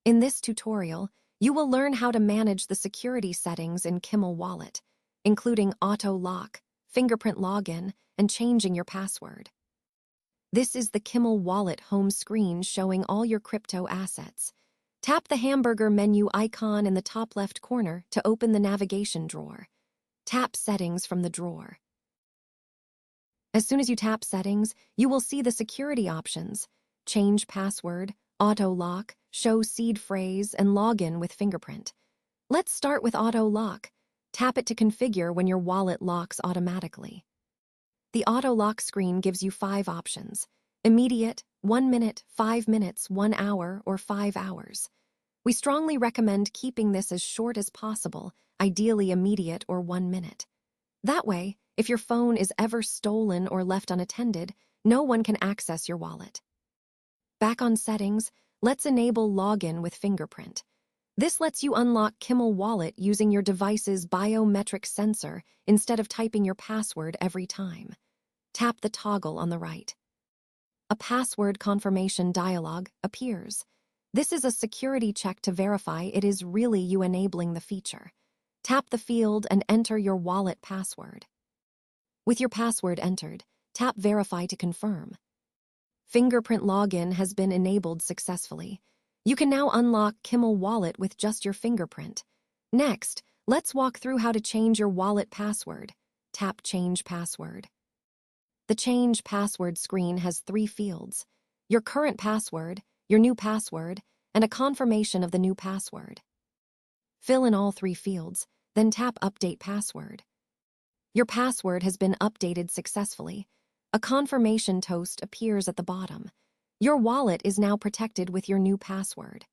In this tutorial, you will learn how to manage the security settings in KimlWallet, including auto lock, fingerprint login, and changing your password. This is the KimlWallet home screen showing all your crypto assets. Tap the hamburger menu icon in the top left corner to open the navigation drawer. Tap Settings from the drawer. As soon as you tap Settings, you will see the security options: change password, auto lock, show seed phrase, and login with fingerprint. Let's start with auto lock. Tap it to configure when your wallet locks automatically. The auto lock screen gives you 5 options: immediate, 1 minute, 5 minutes, 1 hour, or 5 hours. We strongly recommend keeping this as short as possible, ideally immediate or 1 minute. That way, if your phone is ever stolen or left unattended, no one can access your wallet. Back on settings, let's enable login with fingerprint. This lets you unlock KimlWallet using your device's biometric sensor instead of typing your password every time. Tap the toggle on the right. A password confirmation dialog appears. This is a security check to verify it is really you enabling the feature. Tap the field and enter your wallet password. With your password entered, tap Verify to confirm. Fingerprint login has been enabled successfully. You can now unlock KimlWallet with just your fingerprint. Next, let's walk through how to change your wallet password. Tap Change Password. The Change Password screen has 3 fields: your current password, your new password, and a confirmation of the new password. Fill in all 3 fields, then tap Update Password. Your password has been updated successfully. A confirmation toast appears at the bottom. Your wallet is now protected with your new password.